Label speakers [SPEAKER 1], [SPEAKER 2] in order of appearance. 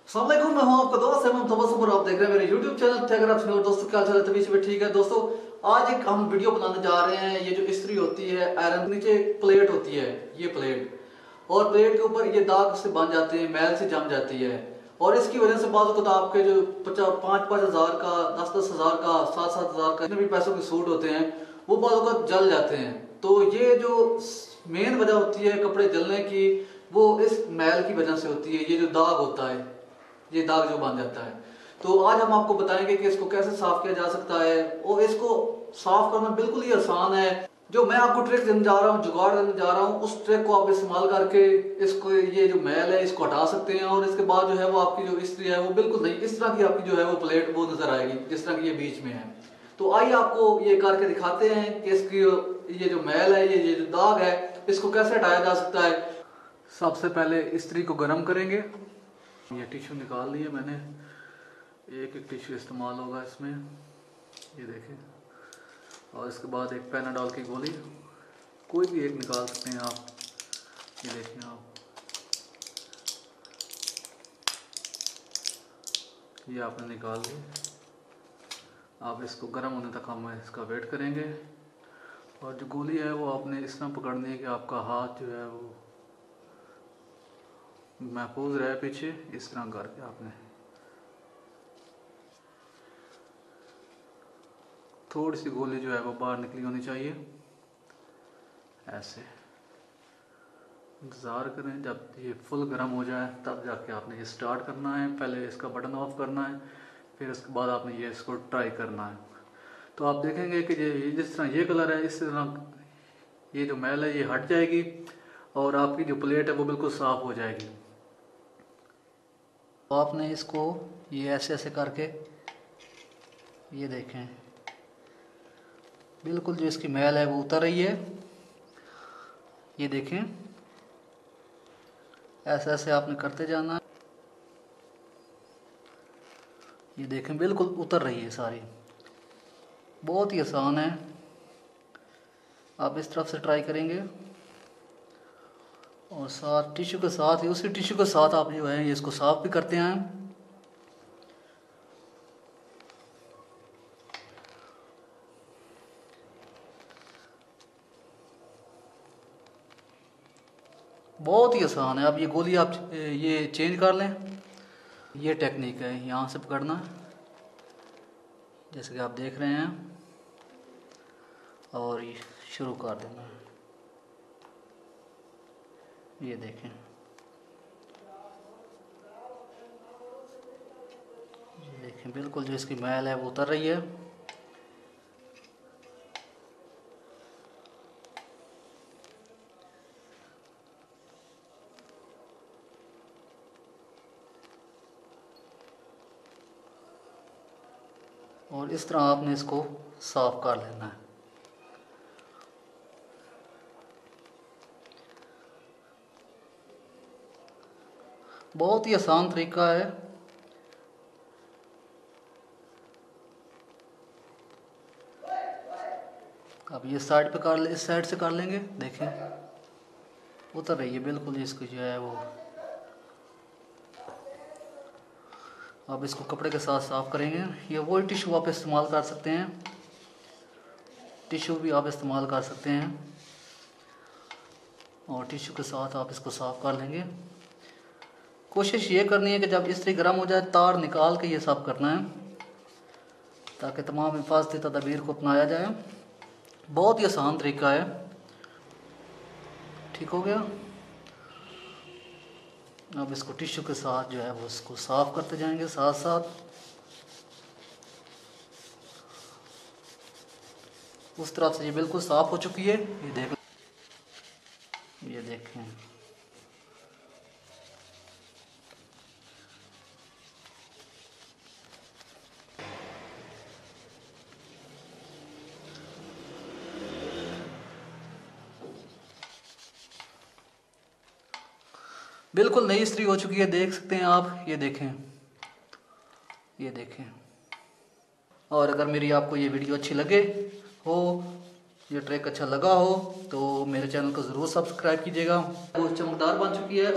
[SPEAKER 1] अस्सलाम वालेकुम, मैं हूं आपका दोस्त एमएम तबस्सुम और आप देख रहे हैं मेरे YouTube चैनल थे। अगर आप सुनो दोस्तों क्या चल तभी से ठीक है। दोस्तों आज एक हम वीडियो बनाने जा रहे हैं। ये जो इस्त्री होती है आयरन, नीचे एक प्लेट होती है, ये प्लेट, और प्लेट के ऊपर ये दाग से बन जाते हैं, मैल से जम जाती है, और इसकी वजह से बाज़ वक़्त आपके जो 5,000 का, 10,000 का, 7,000 का जितने भी पैसों के सूट होते हैं वो बाज़ वक़्त जल जाते हैं। तो ये जो मेन वजह होती है कपड़े जलने की, वो इस मैल की वजह से होती है। ये जो दाग होता है, ये दाग जो बन जाता है, तो आज हम आपको बताएंगे कि इसको कैसे साफ किया जा सकता है। और इसको साफ करना बिल्कुल ही आसान है। जो मैं आपको ट्रिक देने जा रहा हूँ, जुगाड़ देने जा रहा हूँ, उस ट्रिक को आप इस्तेमाल करके इसको, ये जो मैल है इसको हटा सकते हैं। और इसके बाद जो है वो आपकी जो इस्त्री है वो बिल्कुल नहीं इस तरह की आपकी जो है वो प्लेट वो नजर आएगी जिस तरह की ये बीच में है। तो आइए आपको ये करके दिखाते हैं कि इसकी ये जो मैल है, ये जो दाग है, इसको कैसे हटाया जा सकता है। सबसे पहले इस्त्री को गर्म करेंगे। ये टिश्यू निकाल लिए मैंने, एक एक टिश्यू इस्तेमाल होगा इसमें, ये देखें। और इसके बाद एक पैनाडॉल की गोली, कोई भी एक निकाल सकते हैं आप, ये देखें आप, ये आपने निकाल ली। आप इसको गर्म होने तक हम इसका वेट करेंगे। और जो गोली है वो आपने इस तरह पकड़नी है कि आपका हाथ जो है वो महफूज रहे पीछे, इस तरह करके आपने थोड़ी सी गोली जो है वो बाहर निकली होनी चाहिए। ऐसे इंतज़ार करें जब ये फुल गर्म हो जाए, तब जाके आपने ये स्टार्ट करना है। पहले इसका बटन ऑफ करना है, फिर उसके बाद आपने ये इसको ट्राई करना है। तो आप देखेंगे कि ये जिस तरह ये कलर है, इस तरह ये जो मैल है ये हट जाएगी और आपकी जो प्लेट है वो बिल्कुल साफ़ हो जाएगी। तो आपने इसको ये ऐसे ऐसे करके, ये देखें, बिल्कुल जो इसकी मैल है वो उतर रही है। ये देखें, ऐसे ऐसे आपने करते जाना है। ये देखें बिल्कुल उतर रही है सारी, बहुत ही आसान है। आप इस तरफ से ट्राई करेंगे और साथ टिश्यू के साथ ही, उसी टिश्यू के साथ आप जो है इसको साफ भी करते हैं। बहुत ही आसान है। अब ये गोली आप ये चेंज कर लें। ये टेक्निक है, यहाँ से पकड़ना जैसे कि आप देख रहे हैं, और ये शुरू कर देना। ये देखें, ये देखें बिल्कुल जो इसकी मैल है वो उतर रही है। और इस तरह आपने इसको साफ कर लेना है। बहुत ही आसान तरीका है। अब ये साइड पे कर ले, इस साइड से कर लेंगे। देखें उतर रही है बिल्कुल इसको जो है वो। अब इसको कपड़े के साथ साफ करेंगे। ये वही टिश्यू आप इस्तेमाल कर सकते हैं, टिश्यू भी आप इस्तेमाल कर सकते हैं, और टिश्यू के साथ आप इसको साफ कर लेंगे। कोशिश ये करनी है कि जब इस्त्री गर्म हो जाए तार निकाल के ये साफ करना है, ताकि तमाम हिफाजती तदबीर को अपनाया जाए। बहुत ही आसान तरीका है। ठीक हो गया। अब इसको टिश्यू के साथ जो है वो इसको साफ करते जाएंगे साथ साथ। उस तरफ से ये बिल्कुल साफ हो चुकी है। ये देखें, बिल्कुल नई इस्त्री हो चुकी है, देख सकते हैं आप। ये देखें, ये देखें। और अगर मेरी आपको ये वीडियो अच्छी लगे हो, ये ट्रिक अच्छा लगा हो, तो मेरे चैनल को ज़रूर सब्सक्राइब कीजिएगा। वो चमकदार बन चुकी है।